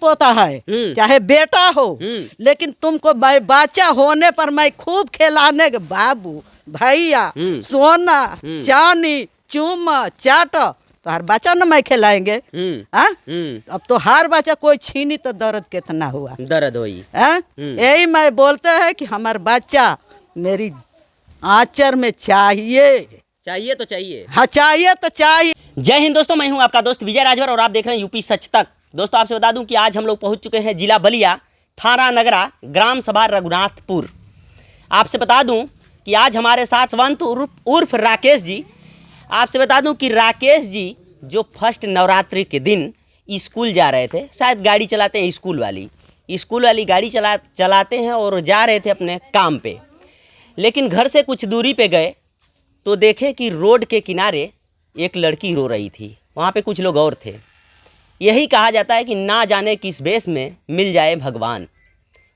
पोता है, चाहे बेटा हो, लेकिन तुमको बच्चा होने पर मैं खूब खिलाने के बाबू भैया सोना चांदी चूमा चाट तो हर बच्चा न मैं खिलाएंगे। अब तो हर बच्चा कोई छीनी तो दर्द कितना हुआ, दर्द हुई। यही मैं बोलते हैं कि हमारा बच्चा मेरी आंचर में चाहिए तो चाहिए। हाँ चाहिए तो चाहिए। जय हिंद दोस्तों, मैं हूं आपका दोस्त विजय राजभर और आप देख रहे हैं यूपी सच तक। दोस्तों आपसे बता दूं कि आज हम लोग पहुंच चुके हैं जिला बलिया, थाना नगरा, ग्राम सभा रघुनाथपुर। आपसे बता दूं कि आज हमारे साथ संत उर्फ राकेश जी। आपसे बता दूं कि राकेश जी जो फर्स्ट नवरात्रि के दिन स्कूल जा रहे थे, शायद गाड़ी चलाते हैं स्कूल वाली गाड़ी चलाते हैं और जा रहे थे अपने काम पे। लेकिन घर से कुछ दूरी पे गए तो देखे कि रोड के किनारे एक लड़की रो रही थी। वहाँ पे कुछ लोग और थे। यही कहा जाता है कि ना जाने किस बेस में मिल जाए भगवान।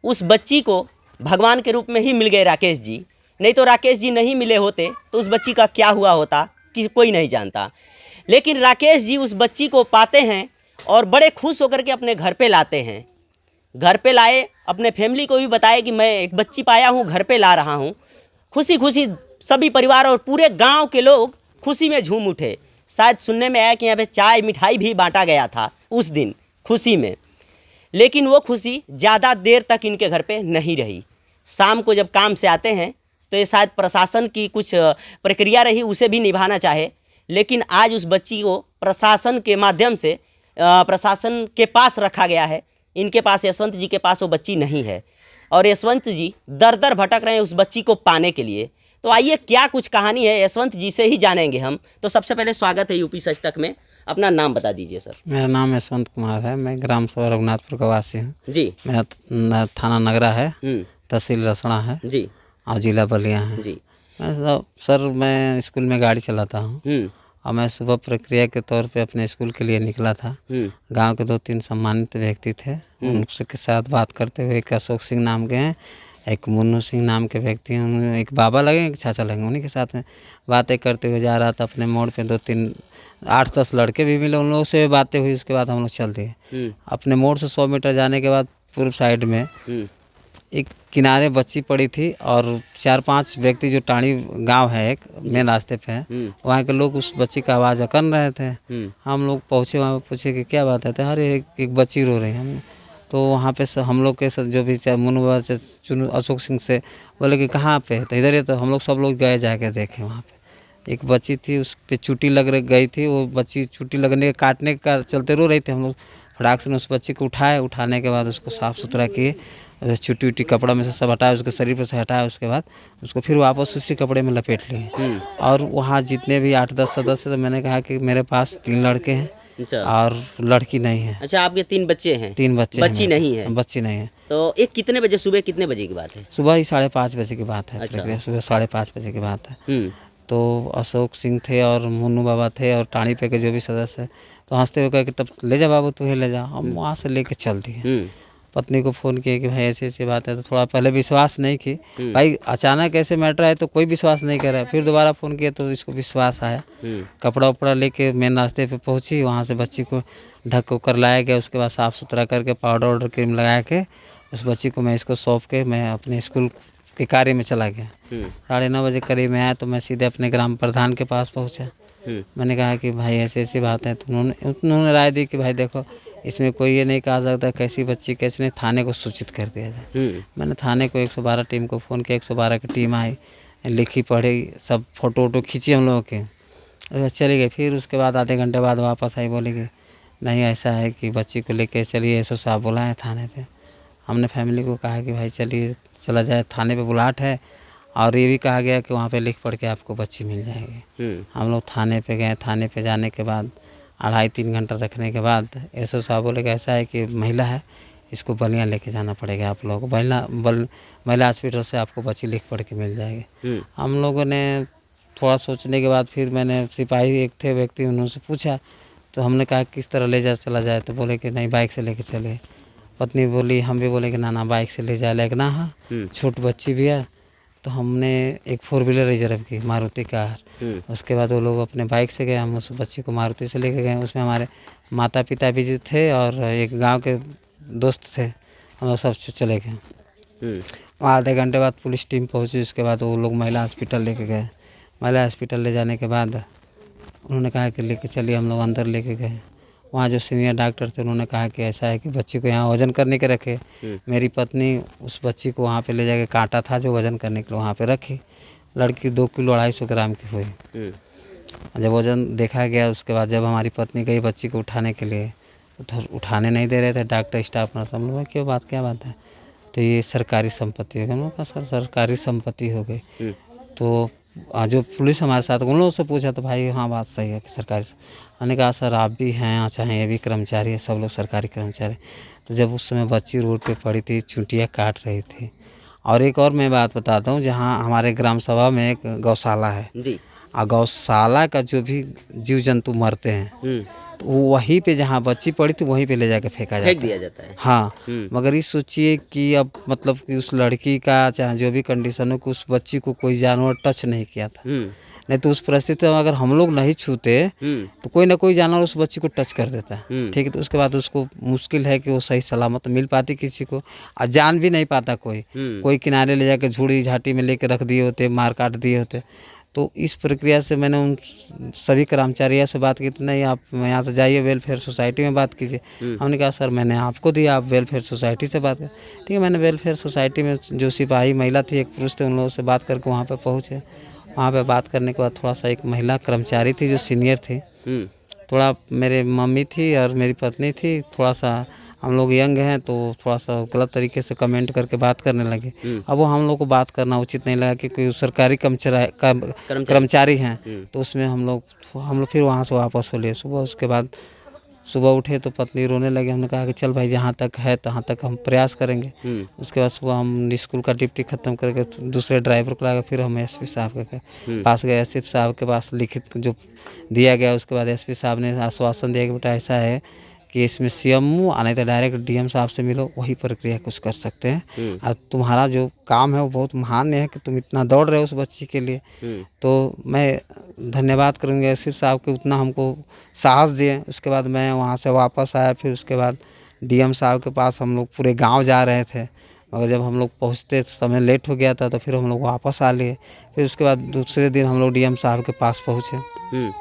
उस बच्ची को भगवान के रूप में ही मिल गए राकेश जी। नहीं तो राकेश जी नहीं मिले होते तो उस बच्ची का क्या हुआ होता कि कोई नहीं जानता। लेकिन राकेश जी उस बच्ची को पाते हैं और बड़े खुश होकर के अपने घर पे लाते हैं। घर पे लाए, अपने फैमिली को भी बताए कि मैं एक बच्ची पाया हूँ, घर पे ला रहा हूँ। खुशी खुशी सभी परिवार और पूरे गांव के लोग खुशी में झूम उठे। शायद सुनने में आया कि यहाँ पे चाय मिठाई भी बांटा गया था उस दिन खुशी में। लेकिन वो खुशी ज़्यादा देर तक इनके घर पे नहीं रही। शाम को जब काम से आते हैं तो ये शायद प्रशासन की कुछ प्रक्रिया रही, उसे भी निभाना चाहे। लेकिन आज उस बच्ची को प्रशासन के माध्यम से प्रशासन के पास रखा गया है। इनके पास, यशवंत जी के पास वो बच्ची नहीं है और यशवंत जी दर दर भटक रहे हैं उस बच्ची को पाने के लिए। तो आइए क्या कुछ कहानी है यशवंत जी से ही जानेंगे हम। तो सबसे पहले स्वागत है यूपी सच तक में। अपना नाम बता दीजिए सर। मेरा नाम यशवंत कुमार है, मैं ग्राम सभा रघुनाथपुर का वासी हूँ जी। मेरा थाना नगरा है, तहसील रसड़ा है जी और जिला बलिया है जी। मैं स्कूल में गाड़ी चलाता हूँ और मैं सुबह प्रक्रिया के तौर पे अपने स्कूल के लिए निकला था। गांव के 2-3 सम्मानित व्यक्ति थे, उनके साथ बात करते हुए एक अशोक सिंह नाम के हैं, एक मुन्नू सिंह नाम के व्यक्ति हैं, एक बाबा लगे एक चाचा लगे, उन्हीं के साथ में बातें करते हुए जा रहा था। अपने मोड़ पे 8-10 लड़के भी मिले, उन लोगों से बातें हुई। उसके बाद हम लोग चल दिए। अपने मोड़ से 100 मीटर जाने के बाद पूर्व साइड में एक किनारे बच्ची पड़ी थी और 4-5 व्यक्ति, जो टाणी गांव है एक मेन रास्ते पे है, वहाँ के लोग उस बच्ची का आवाज़ अकन रहे थे। हम लोग पहुँचे, वहाँ पे पूछे कि क्या बात है, तो अरे एक बच्ची रो रही है। हम तो वहाँ पे हम लोग के जो भी मुन्नू से अशोक सिंह से बोले कि कहाँ पे है, तो इधर ही। तो हम लोग सब लोग गए, जाके देखे। वहाँ पे एक बच्ची थी, उस पर चुटी लग गई थी। वो बच्ची चुटी लगने के काटने का चलते रो रही थी। हम लोग फटाक से उस बच्ची को उठाने के बाद उसको साफ़ सुथरा किए, चुटी उटी कपड़ा में से सब हटाया, उसके शरीर पर से हटाया। उसके बाद उसको फिर वापस उसी कपड़े में लपेट लिए। और वहाँ जितने भी 8-10 सदस्य, तो मैंने कहा कि मेरे पास 3 लड़के हैं। अच्छा। और लड़की नहीं है। अच्छा, आपके 3 बच्चे हैं? 3 बच्चे, बच्ची नहीं है? बच्ची नहीं है। तो एक कितने बजे, सुबह कितने बजे की बात है? सुबह ही 5:30 बजे की बात है। अच्छा। सुबह 5:30 बजे की बात है। तो अशोक सिंह थे और मुन्नू बाबा थे और टाणी पे के जो भी सदस्य है, तो हंसते हुए कहे कि तब ले जा बाबू, तू ही ले जा। हम वहाँ से लेके चल दिए। पत्नी को फ़ोन किए कि भाई ऐसी ऐसी बात है। तो थोड़ा पहले विश्वास नहीं की, भाई अचानक ऐसे मैटर है तो कोई विश्वास नहीं कर रहा है। फिर दोबारा फ़ोन किया तो इसको विश्वास आया। कपड़ा उपड़ा लेके मेन रास्ते पे पहुंची, वहाँ से बच्ची को ढक कर लाया गया। उसके बाद साफ़ सुथरा करके पाउडर क्रीम लगा के उस बच्ची को मैं इसको सौंप के मैं अपने स्कूल के कार्य में चला गया। 9:30 बजे करीब में आया तो मैं सीधे अपने ग्राम प्रधान के पास पहुँचा। मैंने कहा कि भाई ऐसी ऐसी बात है। तो उन्होंने राय दी कि भाई देखो, इसमें कोई ये नहीं कहा सकता कैसी बच्ची कैसी नहीं, थाने को सूचित कर दिया जाए। मैंने थाने को 112 टीम को फ़ोन किया, 112 की टीम आई, लिखी पढ़ी, सब फ़ोटो वोटो खींची हम लोगों के, चली गई। फिर उसके बाद आधे घंटे बाद वापस आई, बोली कि नहीं ऐसा है कि बच्ची को लेके चलिए, एसओ साहब बुलाए थाने पे। हमने फैमिली को कहा कि भाई चलिए चला जाए, थाने पे बुलाहट है और ये भी कहा गया कि वहाँ पे लिख पढ़ के आपको बच्ची मिल जाएगी। हम लोग थाने पे गए। थाने पे जाने के बाद 2.5-3 घंटा रखने के बाद एसओ साहब बोले कि ऐसा है कि महिला है, इसको बलिया लेके जाना पड़ेगा आप लोगों को। महिला हॉस्पिटल से आपको बच्ची लिख पढ़ के मिल जाएगी। हम लोगों ने थोड़ा सोचने के बाद फिर मैंने, सिपाही एक थे व्यक्ति, उन्होंने पूछा तो हमने कहा किस तरह ले चला जाए। तो बोले कि नहीं बाइक से लेके चले। पत्नी बोली, हम भी बोले कि ना बाइक से ले जाए, लेकिन हाँ छोट बच्ची भी है। तो हमने एक 4 व्हीलर रिजर्व की, मारुति कार। उसके बाद वो लोग अपने बाइक से गए, हम उस बच्ची को मारुति से लेके गए। उसमें हमारे माता पिता भी थे और एक गांव के दोस्त थे, हम लोग सब चले गए। वहाँ आधे घंटे बाद पुलिस टीम पहुँची, उसके बाद वो लोग महिला हॉस्पिटल लेके गए। महिला हॉस्पिटल ले जाने के बाद उन्होंने कहा कि लेके चलिए, हम लोग अंदर लेके गए। वहाँ जो सीनियर डॉक्टर थे उन्होंने कहा कि ऐसा है कि बच्ची को यहाँ वजन करने के रखे। मेरी पत्नी उस बच्ची को वहाँ पे ले जाके, कांटा था जो वजन करने के लिए वहाँ पे रखी। लड़की 2 किलो 250 ग्राम की हुई। जब वजन देखा गया उसके बाद जब हमारी पत्नी गई बच्ची को उठाने के लिए, उठाने नहीं दे रहे थे डॉक्टर स्टाफ नर्स। हम लोग क्यों क्या बात है? तो ये सरकारी संपत्ति हो गई। हम लोग कहा सर सरकारी संपत्ति हो गई। तो जो पुलिस हमारे साथ उन लोगों से पूछा तो भाई हाँ बात सही है कि सरकारी। मैंने कहा सर आप भी हैं, चाहे ये भी कर्मचारी है, सब लोग सरकारी कर्मचारी। तो जब उस समय बच्ची रोड पे पड़ी थी, चूंटियाँ काट रही थी। और एक और मैं बात बताता हूँ, जहाँ हमारे ग्राम सभा में एक गौशाला है जी, और गौशाला का जो भी जीव जंतु मरते हैं तो वो वहीं पे जहाँ बच्ची पड़ी थी वहीं पे ले जाके फेंक दिया जाता है। हाँ, मगर ये सोचिए कि अब मतलब कि उस लड़की का चाहे जो भी कंडीशन हो कि उस बच्ची को कोई जानवर टच नहीं किया था। नहीं तो उस परिस्थिति में अगर हम लोग नहीं छूते तो कोई ना कोई जानवर उस बच्ची को टच कर देता है। ठीक है, तो उसके बाद उसको मुश्किल है कि वो सही सलामत मिल पाती किसी को, और जान भी नहीं पाता कोई किनारे ले जाके झूड़ी झाटी में लेके रख दिए होते, मार काट दिए होते। तो इस प्रक्रिया से मैंने उन सभी कर्मचारियों से बात की तो नहीं आप यहाँ से जाइए वेलफेयर सोसाइटी में बात कीजिए। हमने कहा सर मैंने आपको दिया, आप वेलफेयर सोसाइटी से बात करें। ठीक है, मैंने वेलफेयर सोसाइटी में जो सिपाही महिला थी एक पुरुष थे, उन लोगों से बात करके वहाँ पे पहुँचे। वहाँ पे बात करने के बाद थोड़ा सा एक महिला कर्मचारी थी जो सीनियर थी, थोड़ा मेरे मम्मी थी और मेरी पत्नी थी, थोड़ा सा हम लोग यंग हैं तो थोड़ा सा गलत तरीके से कमेंट करके बात करने लगे। अब वो हम लोग को बात करना उचित नहीं लगा कि कोई सरकारी कर्मचारी हैं। तो उसमें हम लोग फिर वहाँ से वापस हो लिए सुबह। उसके बाद सुबह उठे तो पत्नी रोने लगी। हमने कहा कि चल भाई जहाँ तक है तहाँ तक हम प्रयास करेंगे। उसके बाद सुबह हम स्कूल का ड्यूटी ख़त्म करके दूसरे ड्राइवर को लगा, फिर हम एसपी साहब के पास गए। एसपी साहब के पास लिखित जो दिया गया, उसके बाद एसपी साहब ने आश्वासन दिया कि बेटा ऐसा है कि इसमें सीएमओ नहीं तो डायरेक्ट डीएम साहब से मिलो, वही प्रक्रिया कुछ कर सकते हैं। और तुम्हारा जो काम है वो बहुत महान है कि तुम इतना दौड़ रहे हो उस बच्ची के लिए। तो मैं धन्यवाद करूँगा एसपी साहब के, उतना हमको साहस दिए। उसके बाद मैं वहाँ से वापस आया। फिर उसके बाद डीएम साहब के पास हम लोग पूरे गाँव जा रहे थे, मगर जब हम लोग पहुँचते समय लेट हो गया था तो फिर हम लोग वापस आ लिए। फिर उसके बाद दूसरे दिन हम लोग डीएम साहब के पास पहुँचे।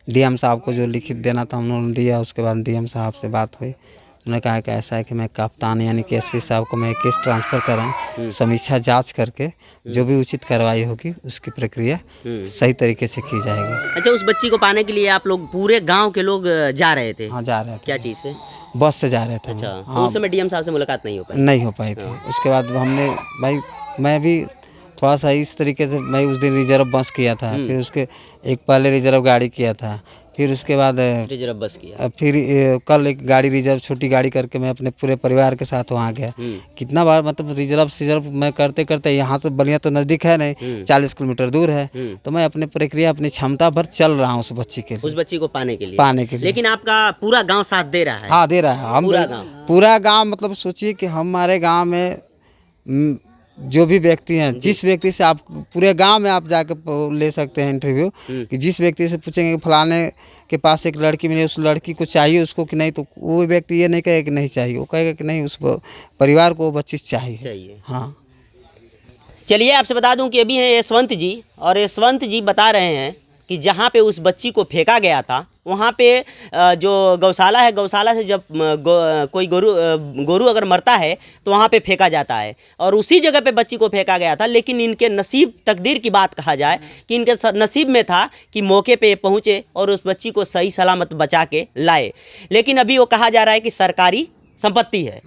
डीएम साहब को जो लिखित देना था हम लोगों ने दिया। उसके बाद डीएम साहब से बात हुई, उन्होंने कहा कि ऐसा है कि मैं कप्तान यानी कि एसपी साहब को मैं केस ट्रांसफ़र कराऊँ, समीक्षा जांच करके जो भी उचित कार्रवाई होगी उसकी प्रक्रिया सही तरीके से की जाएगी। अच्छा, उस बच्ची को पाने के लिए आप लोग पूरे गाँव के लोग जा रहे थे? हाँ जा रहे थे। क्या चीज़ से? बस से जा रहे थे। अच्छा, हाँ, तो उस समय डीएम साहब से मुलाकात नहीं हो पाई थी। उसके बाद हमने भाई मैं भी थोड़ा सा इस तरीके से मैं उस दिन रिजर्व बस किया था, फिर उसके एक पहले रिजर्व गाड़ी किया था, फिर उसके बाद रिजर्व बस किया, फिर कल एक गाड़ी रिजर्व छोटी गाड़ी करके मैं अपने पूरे परिवार के साथ वहाँ गया। कितना बार मतलब रिजर्व मैं करते करते यहाँ से बलिया तो नज़दीक है नहीं, 40 किलोमीटर दूर है। तो मैं अपने प्रक्रिया अपनी क्षमता भर चल रहा हूँ उस बच्ची के लिए, उस बच्ची को पाने के लिए। लेकिन आपका पूरा गाँव साथ दे रहा है? हाँ दे रहा है। हम पूरा गाँव मतलब सोचिए कि हमारे गाँव में जो भी व्यक्ति हैं, जिस व्यक्ति से आप पूरे गांव में आप जाकर ले सकते हैं इंटरव्यू, कि जिस व्यक्ति से पूछेंगे कि फलाने के पास एक लड़की मिली, उस लड़की को चाहिए उसको कि नहीं, तो वो व्यक्ति ये नहीं कहेगा कि नहीं चाहिए, वो कहेगा कि नहीं उस परिवार को वो बच्ची चाहिए। हाँ, चलिए आपसे बता दूं कि अभी हैं यशवंत जी, और यशवंत जी बता रहे हैं कि जहाँ पे उस बच्ची को फेंका गया था वहाँ पे जो गौशाला है, गौशाला से जब कोई गोरू अगर मरता है तो वहाँ पे फेंका जाता है, और उसी जगह पे बच्ची को फेंका गया था। लेकिन इनके नसीब, तकदीर की बात कहा जाए कि इनके नसीब में था कि मौके पे पहुँचे और उस बच्ची को सही सलामत बचा के लाए। लेकिन अभी वो कहा जा रहा है कि सरकारी संपत्ति है।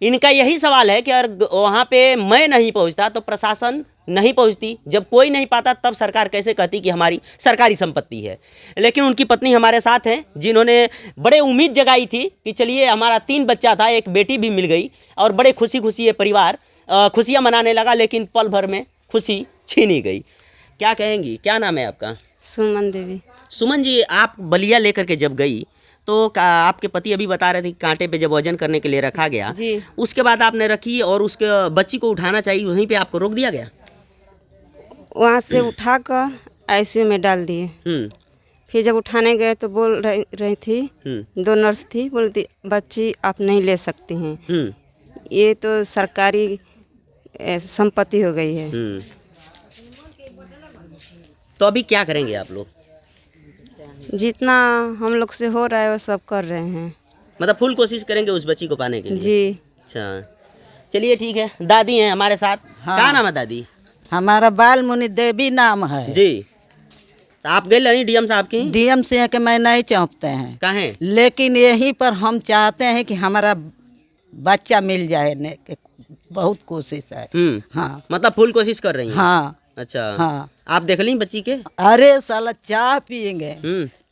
इनका यही सवाल है कि अगर वहाँ पे मैं नहीं पहुँचता तो प्रशासन नहीं पहुँचती, जब कोई नहीं पाता तब सरकार कैसे कहती कि हमारी सरकारी संपत्ति है। लेकिन उनकी पत्नी हमारे साथ हैं, जिन्होंने बड़े उम्मीद जगाई थी कि चलिए हमारा 3 बच्चा था, एक बेटी भी मिल गई, और बड़े खुशी ये परिवार खुशियाँ मनाने लगा। लेकिन पल भर में खुशी छीनी गई। क्या कहेंगी, क्या नाम है आपका? सुमन देवी। सुमन जी, आप बलिया लेकर के जब गई तो आपके पति अभी बता रहे थे कि कांटे पे जब वजन करने के लिए रखा गया जी, उसके बाद आपने रखी और उसके बच्ची को उठाना चाहिए, वहीं पे आपको रोक दिया गया? वहाँ से उठाकर आईसीयू में डाल दिए। फिर जब उठाने गए तो बोल रही थी, 2 नर्स थी, बोलती बच्ची आप नहीं ले सकती हैं, ये तो सरकारी संपत्ति हो गई है। तो अभी क्या करेंगे आप लोग? जितना हम लोग से हो रहा है वो सब कर रहे हैं। मतलब फुल कोशिश करेंगे उस बच्ची को पाने के लिए? जी। अच्छा, चलिए ठीक है। दादी हैं हमारे साथ। हाँ। क्या नाम है दादी? हमारा बालमुनि देवी नाम है जी। तो आप गए नहीं डीएम साहब की? डीएम से के मैं नहीं चाहते हैं, कहें? लेकिन यहीं पर हम चाहते हैं कि हमारा बच्चा मिल जाए ने के बहुत कोशिश है। हाँ मतलब फुल कोशिश कर रही हैं? हाँ अच्छा। हाँ। आप देख ली बच्ची के? अरे साला चाय पियेंगे,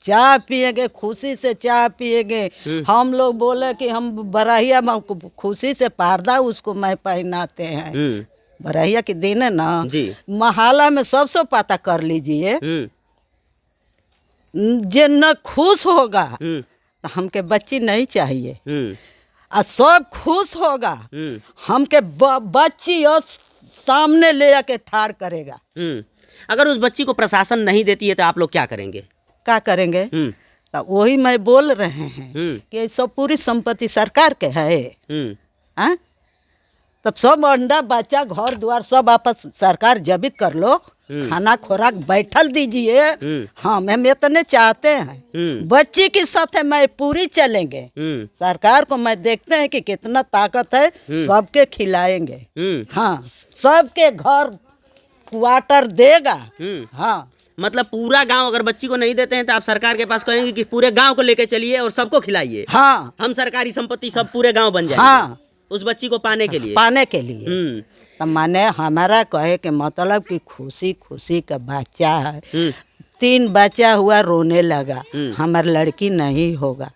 चाय पियेंगे, खुशी से चाय पियेंगे। हम लोग बोले कि हम बरहिया में खुशी से पर्दा उसको मैं पहनाते हैं। बरहिया के दिन है ना जी। महाला में सबसे पता कर लीजिए, जे न खुश होगा तो हमके बच्ची नहीं चाहिए, और सब खुश होगा हमके बच्ची और सामने ले आके ठाड़ करेगा। अगर उस बच्ची को प्रशासन नहीं देती है तो आप लोग क्या करेंगे? क्या करेंगे? तो वही मैं बोल रहे हैं कि सब पूरी संपत्ति सरकार के है। हाँ? तब सब अंडा बच्चा घर द्वार सब आपस सरकार जबित कर लो, खाना खुराक बैठल दीजिए। हाँ, हम इतने चाहते हैं बच्ची के साथ मैं पूरी चलेंगे। सरकार को मैं देखते हैं कि कितना ताकत है, सबके खिलाएंगे। हाँ, सबके घर क्वार्टर देगा। हाँ, मतलब पूरा गांव अगर बच्ची को नहीं देते हैं तो आप सरकार के पास कहेंगे कि पूरे गांव को लेके चलिए और सबको खिलाइए। हाँ, हम सरकारी संपत्ति सब पूरे गांव बन जाएंगे। हाँ, उस बच्ची को पाने के लिए। तो माने हमारा कहे के मतलब कि खुशी खुशी का बच्चा है। 3 बच्चा हुआ, रोने लगा, हमारी लड़की नहीं होगा।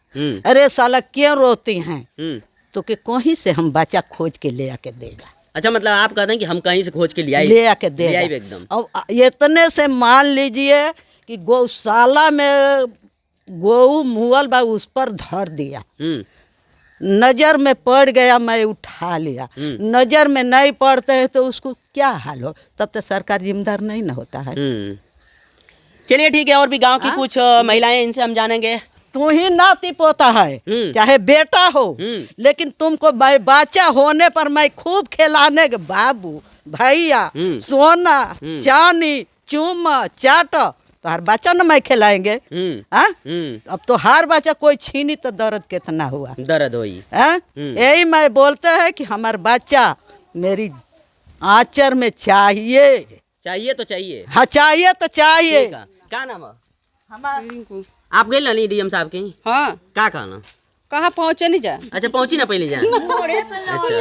अरे साला क्यों रोती हैं? तो कि कहीं से हम बच्चा खोज के ले आके देगा। अच्छा, मतलब आप कहते हैं कि हम कहीं से खोज के ले आके देगा एकदम। अब इतने से मान लीजिए कि गौशाला में गौ मुअल बा, उस पर धर दिया, नजर में पड़ गया, मैं उठा लिया। नजर में नहीं पड़ते हैं तो उसको क्या हाल हो? तब तो सरकार जिम्मेदार नहीं ना होता है। चलिए ठीक है, और भी गांव की कुछ महिलाएं, इनसे हम जानेंगे। तू ही नाती पोता है, चाहे बेटा हो, लेकिन तुमको बच्चा होने पर मैं खूब खिलाने के बाबू भैया, सोना चांदी चूमा चाट, तो हर बच्चा न मैं खिलाएंगे। अब तो हर बच्चा कोई छीनी तो दर्द कितना हुआ, दर्द हुई। यही मैं बोलते हैं कि हमारा बच्चा मेरी आंचर में चाहिए। चाहिए तो चाहिए। हाँ, चाहिए तो चाहिए। क्या नाम है हमारा? आप गए नहीं डीएम साहब की? हाँ। क्या कहना? कहाँ पहुँचे नहीं जा? अच्छा, पहुंची ना पहले जा। अच्छा,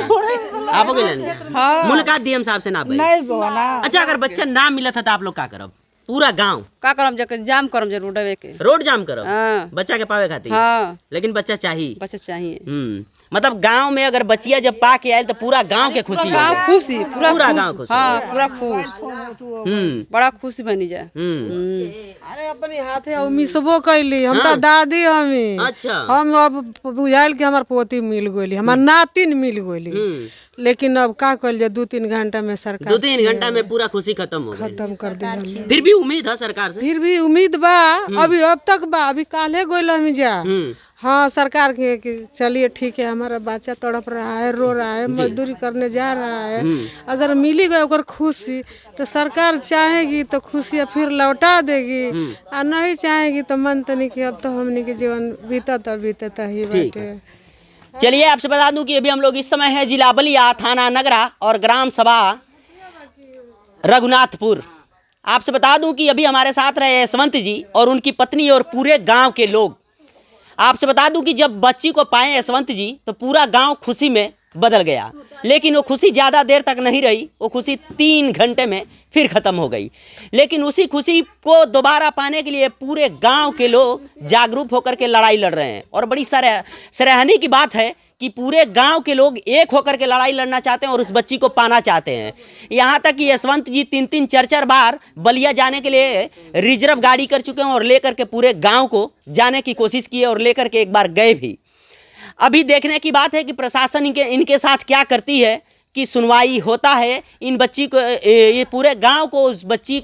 आप गए? हाँ। मुलाकात डीएम साहब से ना भाई? नहीं बोला। अच्छा, अगर बच्चा ना मिला था तो आप लोग क्या करब? पूरा गांव का करम जाके जाम करम जरूर रोडवे के, रोड जाम करब। हाँ। बच्चा के पावे खातिर। हाँ। लेकिन बच्चा चाहिए। बच्चा चाहिए। मतलब गांव में अगर बच्चिया जब पा के आयल तो पूरा गांव के खुशी गाँव हो। खुशी, पूरा गांव खुश। हाँ, पूरा खुश, बड़ा खुशी बनी जा। अरे अपने हाथे और मिसबो कैली, हम तो दादी हमी। अच्छा। हम अब बुझाइल कि हमार पोती मिल गई, हमार नातिन मिल गई, लेकिन अब का कल जाए 2-3 घंटा में सरकार 2-3 घंटा में पूरा खुशी खत्म हो गई। खत्म कर दी। फिर भी उम्मीद है सरकार से? फिर भी उम्मीद बा, अभी अब तक बा, अभी काले गोल हम जा। हाँ, सरकार के कि चलिए ठीक है, हमारा बच्चा तड़प रहा है, रो रहा है, मजदूरी करने जा रहा है, अगर मिली गई अगर खुशी तो सरकार चाहेगी तो खुशियाँ फिर लौटा देगी, और नहीं चाहेगी तो मन तनी कि अब तो हमनी के जीवन बीतता ही बाटे। चलिए, आपसे बता दूं कि अभी हम लोग इस समय है जिला बलिया, थाना नगरा और ग्राम सभा रघुनाथपुर। आपसे बता दूं कि अभी हमारे साथ रहे यशवंत जी और उनकी पत्नी और पूरे गांव के लोग। आपसे बता दूं कि जब बच्ची को पाए यशवंत जी तो पूरा गांव खुशी में बदल गया, लेकिन वो खुशी ज़्यादा देर तक नहीं रही। वो खुशी 3 घंटे में फिर ख़त्म हो गई। लेकिन उसी खुशी को दोबारा पाने के लिए पूरे गांव के लोग जागरूक होकर के लड़ाई लड़ रहे हैं, और बड़ी सराहनीय की बात है कि पूरे गांव के लोग एक होकर के लड़ाई लड़ना चाहते हैं और उस बच्ची को पाना चाहते हैं। यहाँ तक कि यशवंत जी 3-3, 4-4 बार बलिया जाने के लिए रिजर्व गाड़ी कर चुके हैं और लेकर के पूरे गांव को जाने की कोशिश की और लेकर के एक बार गए भी। अभी देखने की बात है कि प्रशासन इनके साथ क्या करती है, की सुनवाई होता है, इन बच्ची को ये पूरे गांव को उस बच्ची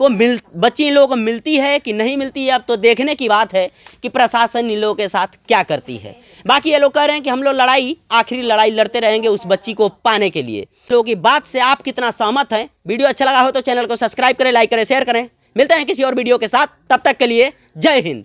बच्ची इन लोगों को मिलती है कि नहीं मिलती है, अब तो देखने की बात है कि प्रशासन इन लोगों के साथ क्या करती है। बाकी ये लोग कह रहे हैं कि हम लोग आखिरी लड़ाई लड़ते रहेंगे उस बच्ची को पाने के लिए। लोगों की बात से आप कितना सहमत हैं? वीडियो अच्छा लगा हो तो चैनल को सब्सक्राइब करें, लाइक करें, शेयर करें। मिलते हैं किसी और वीडियो के साथ, तब तक के लिए जय हिंद।